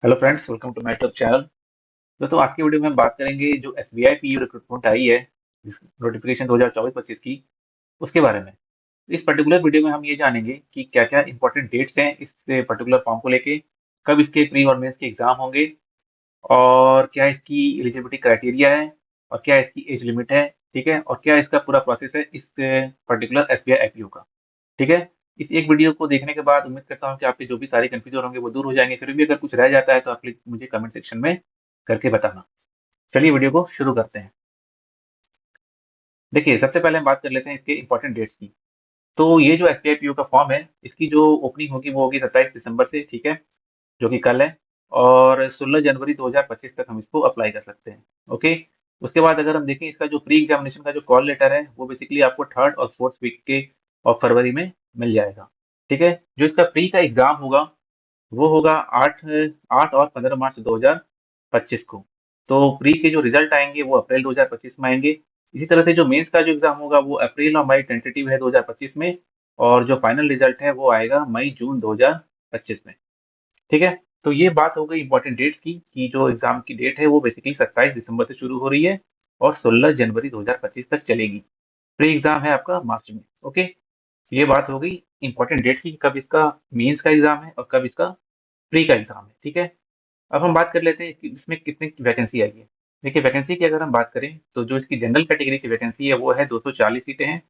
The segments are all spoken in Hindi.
Hello friends, welcome to my YouTube channel. दोस्तों, आज की वीडियो में हम बात करेंगे जो एसबीआई पीयू रिक्रूटमेंट आई है, नोटिफिकेशन 2024-25 की, उसके बारे में। इस पर्टिकुलर वीडियो में हम ये जानेंगे कि क्या क्या इंपॉर्टेंट डेट्स हैं इस पर्टिकुलर फॉर्म को लेके, कब इसके प्री और मेंस के एग्जाम होंगे, और क्या इसकी एलिजिबिलिटी क्राइटेरिया है, और क्या इसकी एज लिमिट है, ठीक है, और क्या इसका पूरा प्रोसेस है इस पर्टिकुलर एसबीआई आईपीओ का। ठीक है। इस एक वीडियो को देखने के बाद उम्मीद करता हूँ कि आपके जो भी सारे कंफ्यूजन होंगे वो दूर हो जाएंगे। फिर भी अगर कुछ रह जाता है तो आप प्लीज मुझे कमेंट सेक्शन में करके बताना। चलिए वीडियो को शुरू करते हैं। देखिए, सबसे पहले हम बात कर लेते हैं इसके इंपॉर्टेंट डेट्स की। तो ये जो एसबीआई पीओ का फॉर्म है, इसकी जो ओपनिंग होगी वो होगी 27 दिसंबर से, ठीक है, जो कि कल है। और 16 जनवरी 2025 तक हम इसको अप्लाई कर सकते हैं। ओके। उसके बाद अगर हम देखें, इसका जो प्री एग्जामिनेशन का जो कॉल लेटर है वो बेसिकली आपको 3rd और 4th वीक के ऑफ फरवरी में मिल जाएगा। ठीक है। जो इसका प्री का एग्जाम होगा वो होगा 8 और 15 मार्च 2025 को। तो प्री के जो रिजल्ट आएंगे वो अप्रैल 2025 में आएंगे। इसी तरह से जो मेंस का जो एग्जाम होगा वो अप्रैल और मई टेंटेटिव है 2025 में। और जो फाइनल रिजल्ट है वो आएगा मई जून 2025 में। ठीक है। तो ये बात हो गई इंपॉर्टेंट डेट्स की, कि जो एग्जाम की डेट है वो बेसिकली 27 दिसंबर से शुरू हो रही है और 16 जनवरी 2025 तक चलेगी। प्री एग्जाम है आपका मार्च में। ओके। ये बात हो गई इंपॉर्टेंट डेट्स की, कब इसका मेंस का एग्जाम है और कब इसका प्री का एग्जाम है। ठीक है। अब हम बात कर लेते हैं इसमें कितनी वैकेंसी आई है। देखिए, वैकेंसी की अगर हम बात करें तो जो इसकी जनरल कैटेगरी की वैकेंसी है वो है 240 सीटें हैं।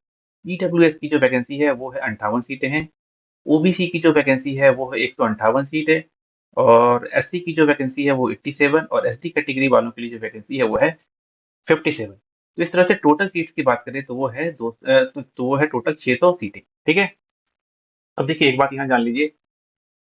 ईडब्ल्यूएस की जो वैकेंसी है वो है 58 सीटें हैं। ओबीसी की जो वैकेंसी है वो है 158 सीट है। और एससी की जो वैकेंसी है वो 87, और एसटी कैटेगरी वालों के लिए जो वैकेंसी है वो है 57। तो इस तरह से टोटल सीट्स की बात करें तो वो है तो वो है टोटल 600 सीटें। ठीक है। अब देखिए, एक बात यहाँ जान लीजिए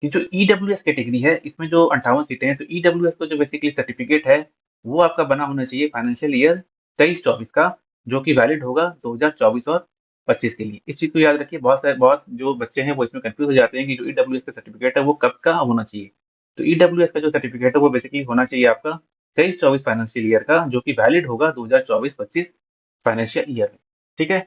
कि जो ईडब्ल्यूएस कैटेगरी है इसमें जो 58 सीटें हैं, तो ईडब्ल्यूएस का जो बेसिकली सर्टिफिकेट है वो आपका बना होना चाहिए फाइनेंशियल ईयर 23-24 का, जो कि वैलिड होगा 2024 और 25 के लिए। इस चीज को याद रखिए। बहुत जो बच्चे हैं वो इसमें कंफ्यूज हो जाते हैं कि जो ईडब्ल्यूएस का सर्टिफिकेट है वो कब का होना चाहिए। तो ईडब्ल्यूएस का जो सर्टिफिकेट है वो बेसिकली होना चाहिए आपका 23-24 फाइनेंशियल ईयर का, जो कि वैलिड होगा 2024-25 फाइनेंशियल ईयर में। ठीक है।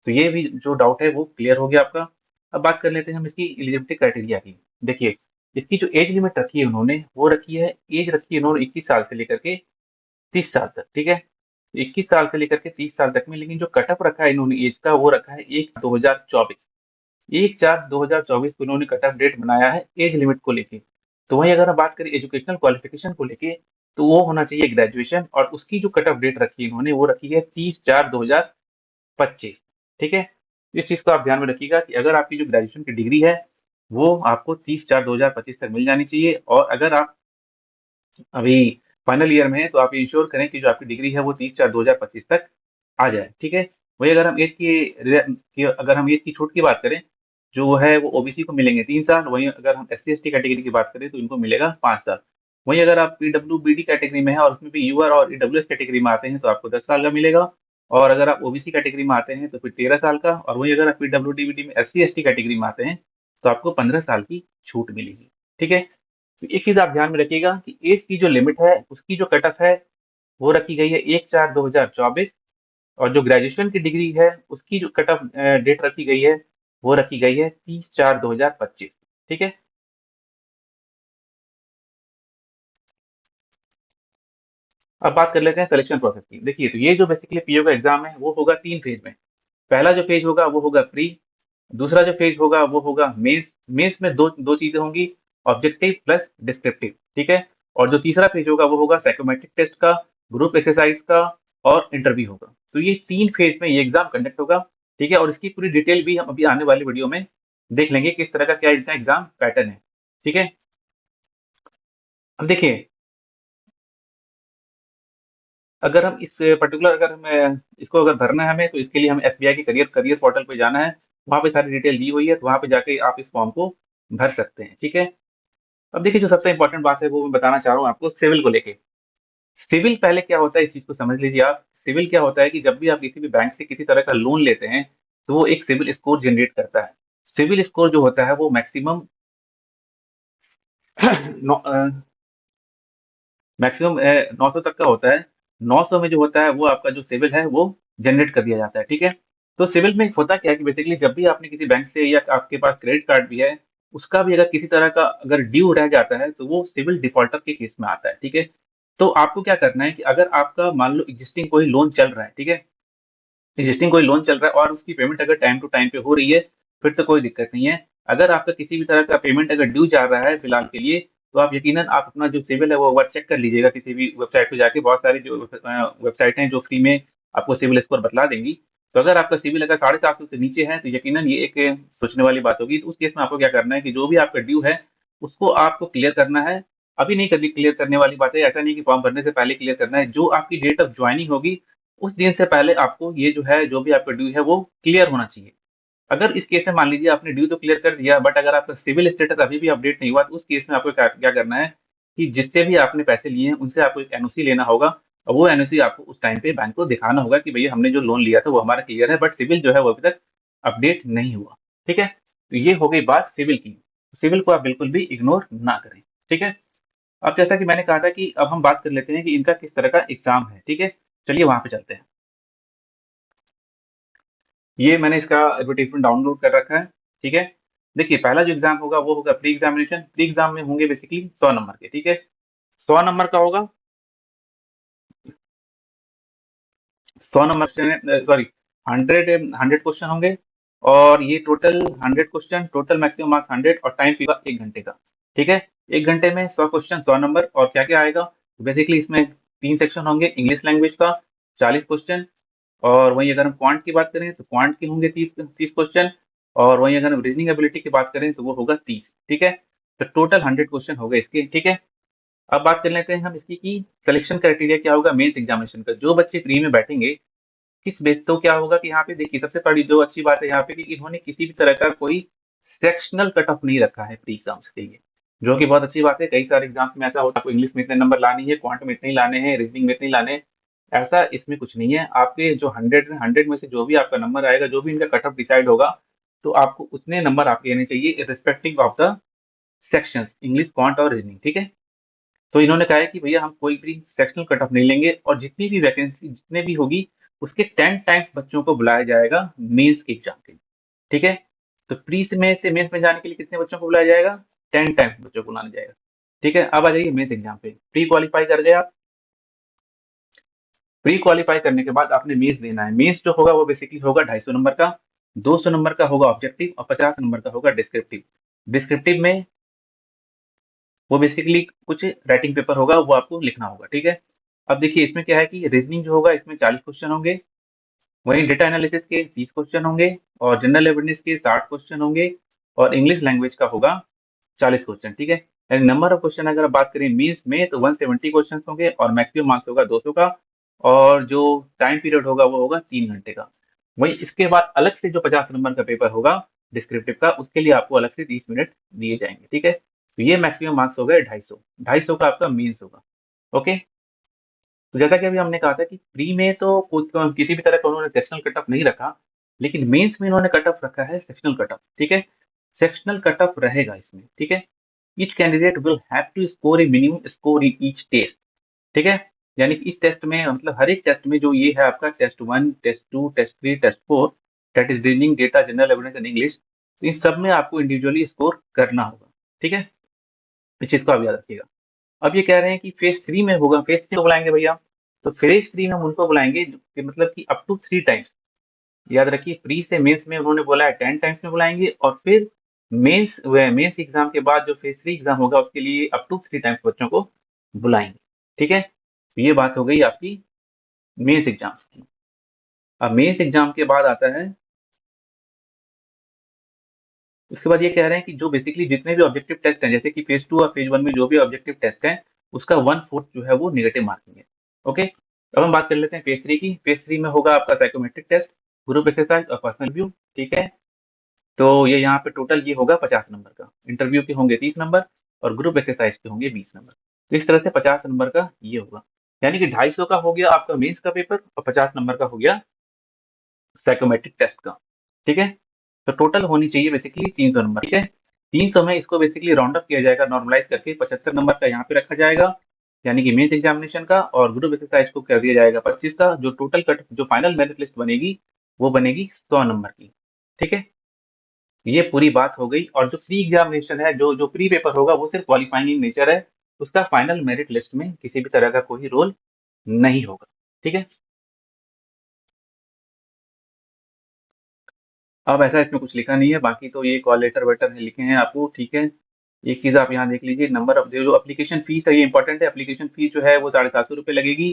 तो ये भी जो डाउट है वो क्लियर हो गया आपका। अब बात कर लेते हैं हम इसकी एलिजिबिलिटी क्राइटेरिया की। देखिए, इसकी जो एज लिमिट रखी है उन्होंने वो रखी है, एज रखी है उन्होंने 21 साल से लेकर के 30 साल तक। ठीक है। 21 साल से लेकर के 30 साल तक में, लेकिन जो कट ऑफ रखा है इन्होंने एज का वो रखा है 1/4/2024। 1/4/2024 को इन्होंने कट ऑफ डेट बनाया है एज लिमिट को लेके। तो वहीं अगर हम बात करें एजुकेशनल क्वालिफिकेशन को लेके, तो वो होना चाहिए ग्रेजुएशन, और उसकी जो कट ऑफ डेट रखी है इन्होंने वो रखी है 30/4/2025। ठीक है। इस चीज को आप ध्यान में रखिएगा कि अगर आपकी जो ग्रेजुएशन की डिग्री है वो आपको 30/4/2025 तक मिल जानी चाहिए, और अगर आप अभी फाइनल ईयर में है तो आप इंश्योर करें कि जो आपकी डिग्री है वो 30/4/2025 तक आ जाए। ठीक है। वही अगर हम अगर हम एज की छूट की बात करें, जो है वो ओबीसी को मिलेंगे 3 साल। वहीं अगर हम S C S T category की बात करें तो इनको मिलेगा 5 साल। वहीं अगर आप पीडब्ल्यू बीडी कैटेगरी में है और उसमें भी यूआर और ईडब्ल्यू एस कैटेगरी में आते हैं तो आपको 10 साल का मिलेगा। और अगर आप ओबीसी कैटेगरी में आते हैं तो फिर 13 साल का। और वहीं अगर आप पीडब्ल्यू डीबीडी में S C S T category में आते हैं तो आपको 15 साल की छूट मिलेगी। ठीक है। तो एक चीज आप ध्यान में रखिएगा कि एज की जो लिमिट है उसकी जो कट ऑफ है वो रखी गई है 1/4/2024। और जो ग्रेजुएशन की डिग्री है उसकी जो कट ऑफ डेट रखी गई है वो रखी गई है 30/4/2025। ठीक है। अब बात कर लेते हैं सिलेक्शन प्रोसेस की। देखिए, तो ये जो बेसिकली पीओ का एग्जाम है वो होगा 3 फेज में। पहला जो फेज होगा वो होगा प्री। दूसरा जो फेज होगा वो होगा मेंस। मेंस में दो दो चीजें होंगी, ऑब्जेक्टिव प्लस डिस्क्रिप्टिव। ठीक है। और जो तीसरा फेज होगा वो होगा साइकोमेट्रिक टेस्ट का, ग्रुप एक्सरसाइज का, और इंटरव्यू होगा। तो ये 3 फेज में ये एग्जाम कंडक्ट होगा। ठीक है। और इसकी पूरी डिटेल भी हम अभी आने वाली वीडियो में देख लेंगे, किस तरह का क्या इनका एग्जाम पैटर्न है। ठीक है। अब देखिए, अगर हम इस पर्टिकुलर अगर हम इसको अगर भरना है हमें, तो इसके लिए हमें एसबीआई के करियर करियर पोर्टल पे जाना है। वहाँ पे सारी डिटेल दी हुई है, तो वहाँ पे जाके आप इस फॉर्म को भर सकते हैं। ठीक है। अब देखिए, जो सबसे इंपॉर्टेंट बात है वो मैं बताना चाह रहा हूँ आपको सिविल को लेके। सिविल पहले क्या होता है इस चीज को समझ लीजिए आप। सिविल क्या होता है कि जब भी आप किसी भी बैंक से किसी तरह का लोन लेते हैं तो वो एक सिविल स्कोर जनरेट करता है। सिविल स्कोर जो होता है वो मैक्सिमम मैक्सिमम 900 तक का होता है। 900 में जो होता है वो आपका जो सिविल है वो जनरेट कर दिया जाता है। ठीक है। तो सिविल में होता क्या है कि बेसिकली जब भी आपने किसी बैंक से, या आपके पास क्रेडिट कार्ड भी है, उसका भी अगर किसी तरह का अगर ड्यू रह जाता है तो वो सिविल डिफॉल्टर के केस में आता है, ठीक है। तो आपको क्या करना है कि अगर आपका मान लो एग्जिस्टिंग कोई लोन चल रहा है, ठीक है, एग्जिस्टिंग कोई लोन चल रहा है और उसकी पेमेंट अगर टाइम टू टाइम पे हो रही है, फिर तो कोई दिक्कत नहीं है। अगर आपका किसी भी तरह का पेमेंट अगर ड्यू जा रहा है फिलहाल के लिए, तो आप यकीनन आप अपना जो सिविल है वो एक बार चेक कर लीजिएगा किसी भी वेबसाइट पे जाके। बहुत सारी जो वेबसाइट हैं जो फ्री में आपको सिविल स्कोर बतला देंगी। तो अगर आपका सिविल अगर 750 से नीचे है तो यकीनन ये एक सोचने वाली बात होगी। तो उस केस में आपको क्या करना है कि जो भी आपका ड्यू है उसको आपको क्लियर करना है। अभी नहीं करनी, क्लियर करने वाली बात है, ऐसा नहीं कि फॉर्म भरने से पहले क्लियर करना है। जो आपकी डेट ऑफ ज्वाइनिंग होगी उस दिन से पहले आपको ये जो है जो भी आपका ड्यू है वो क्लियर होना चाहिए। अगर इस केस में मान लीजिए आपने ड्यू तो क्लियर कर दिया बट अगर आपका सिविल स्टेटस अभी भी अपडेट नहीं हुआ तो उस केस में आपको क्या करना है कि जिससे भी आपने पैसे लिए हैं उनसे आपको एक एनओसी लेना होगा। और वो एनओसी आपको उस टाइम पे बैंक को दिखाना होगा कि भैया हमने जो लोन लिया था वो हमारा क्लियर है बट सिविल जो है वो अभी तक अपडेट नहीं हुआ। ठीक है, तो ये हो गई बात सिविल की। सिविल को आप बिल्कुल भी इग्नोर ना करें। ठीक है, अब जैसा कि मैंने कहा था कि अब हम बात कर लेते हैं कि इनका किस तरह का एग्जाम है। ठीक है, चलिए वहां पे चलते हैं। ये मैंने इसका एडवर्टाइजमेंट डाउनलोड कर रखा है। ठीक है, देखिए पहला जो एग्जाम होगा वो होगा प्री एग्जामिनेशन। प्री एग्जाम में होंगे बेसिकली 100 नंबर के। ठीक है, 100 नंबर का होगा। 100 नंबर सॉरी, 100 क्वेश्चन होंगे। और ये total 100 question, total maximum marks 100 और टाइम पीगा 1 घंटे का। ठीक है, 1 घंटे में 100 क्वेश्चन, 100 नंबर। और क्या क्या आएगा, बेसिकली इसमें 3 सेक्शन होंगे। इंग्लिश लैंग्वेज का 40 क्वेश्चन, और वहीं अगर हम क्वांट की बात करें तो क्वांट के होंगे 30 क्वेश्चन। और वहीं अगर हम रीजनिंग एबिलिटी की बात करें तो वो होगा 30। ठीक है, तो टोटल 100 क्वेश्चन हो गए इसके। ठीक है, अब बात कर लेते हैं हम इसकी कि सिलेक्शन क्राइटेरिया क्या होगा मेंस एग्जामिनेशन का। जो बच्चे प्री में बैठेंगे किस बेस, तो क्या होगा कि यहाँ पे देखिए सबसे बड़ी जो अच्छी बात है यहाँ पे कि इन्होंने किसी भी तरह का कोई सेक्शनल कट ऑफ नहीं रखा है प्री एग्जाम्स के लिए, जो कि बहुत अच्छी बात है। कई सारे एग्जाम्स में ऐसा होता है आपको इंग्लिश में इतने नंबर लाने हैं, क्वांट में इतने ही लाने हैं, रीजनिंग में इतने ही लाने हैं। ऐसा इसमें कुछ नहीं है। आपके जो 100 में से जो भी आपका नंबर आएगा, जो भी इनका कट ऑफ डिसाइड होगा, तो आपको उतने नंबर आपके लेने चाहिए respective of the sections, English, quant और रीजनिंग। ठीक है, तो इन्होंने कहा है कि भैया हम कोई भी सेक्शनल कट ऑफ नहीं लेंगे और जितनी भी वैकेंसी जितने भी होगी उसके 10 टाइम्स बच्चों को बुलाया जाएगा मेंस के एग्जाम के लिए। ठीक है, तो प्री से मेंस में जाने के लिए कितने बच्चों को बुलाया जाएगा, 10 टाइम्स बच्चों को बुलाया जाएगा। ठीक है, अब आ जाइए मेंस एग्जाम पे। प्री क्वालिफाई कर गए आप। प्री क्वालिफाई करने के बाद आपने मेंस देना है। मेंस जो होगा वो बेसिकली होगा 250 नंबर का। 200 नंबर का होगा ऑब्जेक्टिव और 50 नंबर का होगा डिस्क्रिप्टिव। डिस्क्रिप्टिव में वो बेसिकली कुछ राइटिंग पेपर होगा, वो आपको लिखना होगा। ठीक है, अब देखिए इसमें क्या है कि रीजनिंग जो होगा इसमें 40 क्वेश्चन होंगे। वहीं डेटा एनालिसिस के 30 क्वेश्चन होंगे। और जनरल अवेयरनेस के 60 क्वेश्चन होंगे। और इंग्लिश लैंग्वेज का होगा 40 क्वेश्चन। ठीक है, यानी नंबर ऑफ क्वेश्चन अगर बात करें मीन्स में तो 170 क्वेश्चन होंगे और मैक्सिमम मार्क्स होगा 200 का। और जो टाइम पीरियड होगा वो होगा 3 घंटे का। वहीं इसके बाद अलग से जो 50 नंबर का पेपर होगा डिस्क्रिप्टिव का, उसके लिए आपको अलग से 30 मिनट दिए जाएंगे। ठीक है, तो ये मैक्सिमम मार्क्स हो गए 250। 250 का आपका मीन्स होगा। ओके, तो जैसा कि अभी हमने कहा था कि प्री में तो किसी भी तरह का उन्होंने सेक्शनल कट ऑफ नहीं रखा, लेकिन मेंस में इन्होंने कट ऑफ रखा है सेक्शनल कट ऑफ। ठीक है, सेक्शनल कट ऑफ रहेगा इसमें। ठीक है, each candidate will have to score a minimum score in each test. ठीक है, यानी कि इस टेस्ट में मतलब हर एक टेस्ट में जो ये है आपका test 1, test 2, test 3, test 4, that is reasoning, data, general awareness and English, तो इन सब में आपको इंडिविजुअली स्कोर करना होगा। ठीक है, इस चीज को आप याद रखिएगा। अब ये कह रहे हैं कि फेज 3 में होगा। फेज 3 को बुलाएंगे भैया, तो फेज 3 में हम उनको बुलाएंगे कि मतलब कि अप टू 3 टाइम्स। याद रखिए प्री से मेंस में उन्होंने बोला है 10 टाइम्स में बुलाएंगे और फिर मेंस एग्जाम के बाद जो फेज 3 एग्जाम होगा उसके लिए अप टू 3 टाइम्स बच्चों को बुलाएंगे। ठीक है, तो ये बात हो गई आपकी मेंस एग्जाम्स की। अब मेंस एग्जाम के बाद आता है, उसके बाद ये कह रहे हैं कि जो बेसिकली जितने भी ऑब्जेक्टिव टेस्ट हैं, जैसे कि फेज 2 और फेज 1 में जो भी ऑब्जेक्टिव टेस्ट हैं उसका 1/4 जो है वो नेगेटिव मार्किंग है। ओके, अब हम बात कर लेते हैं फेज 3 की। फेज 3 में होगा आपका साइकोमेट्रिक टेस्ट, ग्रुप एक्सरसाइज और पर्सनल व्यू। ठीक है, तो ये यहाँ पे टोटल ये होगा 50 नंबर का। इंटरव्यू के होंगे 30 नंबर और ग्रुप एक्सरसाइज के होंगे 20 नंबर। तो इस तरह से 50 नंबर का ये होगा, यानी कि 250 का हो गया आपका मेंस का पेपर और 50 नंबर का हो गया साइकोमेट्रिक टेस्ट का। ठीक है, तो टोटल होनी चाहिए बेसिकली 300 नंबर। ठीक है, 300 में इसको बेसिकली राउंड अप किया जाएगा नॉर्मलाइज करके, 75 नंबर का यहाँ पे रखा जाएगा यानी कि मेंस एग्जामिनेशन का, और ग्रुप एक्सरसाइज को कर दिया जाएगा 25 का। जो टोटल कट जो फाइनल मेरिट लिस्ट बनेगी वो बनेगी 100 नंबर की। ठीक है, ये पूरी बात हो गई। और जो प्री एग्जामिनेशन है, जो जो प्री पेपर होगा, वो सिर्फ क्वालिफाइंग इन नेचर है। उसका फाइनल मेरिट लिस्ट में किसी भी तरह का कोई रोल नहीं होगा। ठीक है। अब ऐसा इसमें कुछ लिखा नहीं है, बाकी तो ये कॉल लेटर वेटर है लिखे हैं आपको। ठीक है। एक चीज आप यहाँ देख लीजिए, नंबर ऑफ जो एप्लीकेशन फीस है, ये इंपॉर्टेंट है। एप्लीकेशन फीस जो है वो 750 रुपये लगेगी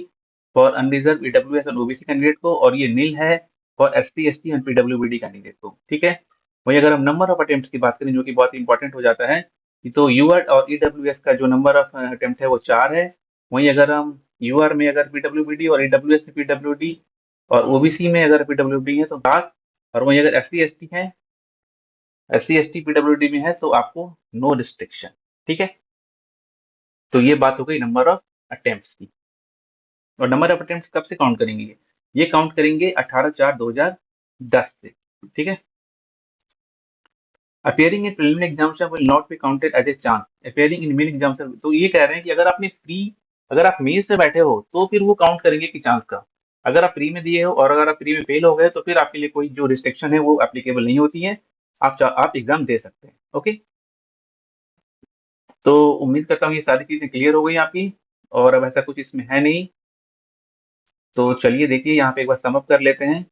फॉर अनरिजर्व ईडब्ल्यूएस और ओबीसी कैंडिडेट को, और ये नील है for ST ST and PWBD candidate को। ठीक है। वही अगर हम नंबर ऑफ अटेम्प्ट की बात करें, जो कि बहुत इंपॉर्टेंट हो जाता है, तो यूआर और ईडब्ल्यूएस का जो नंबर ऑफ अटेम्प्ट है वो 4 है। वहीं अगर हम यूआर में अगर पीडब्ल्यूबीडी और ईडब्ल्यूएस में पीडब्ल्यूडी और ओबीसी में अगर पीडब्ल्यूडी है तो 7। और वहीं अगर एस सी एस टी है, S C S T PWD में है तो आपको नो रिस्ट्रिक्शन। ठीक है। तो ये बात हो गई नंबर ऑफ अटेम्प्ट्स की। और नंबर ऑफ अटेम्प्ट्स कब से काउंट करेंगे? ये काउंट करेंगे 18/4/2010 से। ठीक है। Appearing in preliminary examination will not be counted as a chance appearing in main examination. तो ये कह रहे हैं कि अगर आप मेंस में बैठे हो तो फिर वो काउंट करेंगे कि चांस का। अगर आप प्री में दिए हो और अगर आप प्री में फेल हो गए तो फिर आपके लिए कोई जो रिस्ट्रिक्शन है वो एप्लीकेबल नहीं होती है। आप एग्जाम दे सकते हैं। ओके। तो उम्मीद करता हूँ ये सारी चीजें क्लियर हो गई आपकी, और अब ऐसा कुछ इसमें है नहीं। तो चलिए देखिए यहाँ पे एक बार समअप कर लेते हैं।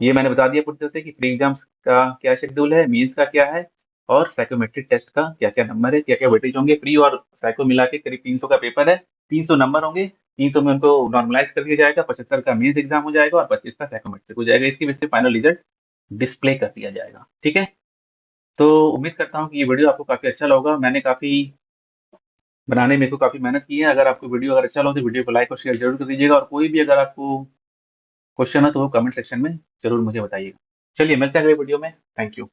ये मैंने बता दिया पूरी तरह से कि प्री एग्जाम्स का क्या शेड्यूल है, मेंस का क्या है, और साइकोमेट्रिक टेस्ट का क्या क्या नंबर है, क्या क्या वेटेज होंगे। प्री और साइको मिला के करीब 300 का पेपर है। 300 नंबर होंगे। 300 में उनको नॉर्मलाइज कर दिया जाएगा। 75 का मेंस एग्जाम हो जाएगा और 25 का साइकोमेट्रिक हो जाएगा। इसकी वजह से फाइनल रिजल्ट डिस्प्ले कर दिया जाएगा। ठीक है। तो उम्मीद करता हूँ कि ये वीडियो आपको काफी अच्छा लगा। मैंने काफी बनाने में इसको काफी मेहनत की है। अगर आपको वीडियो अगर अच्छा लगा तो वीडियो को लाइक और शेयर जरूर कर दीजिएगा, और कोई भी अगर आपको क्वेश्चन है तो वो कमेंट सेक्शन में जरूर मुझे बताइएगा। चलिए मिलते हैं अगले वीडियो में। Thank you.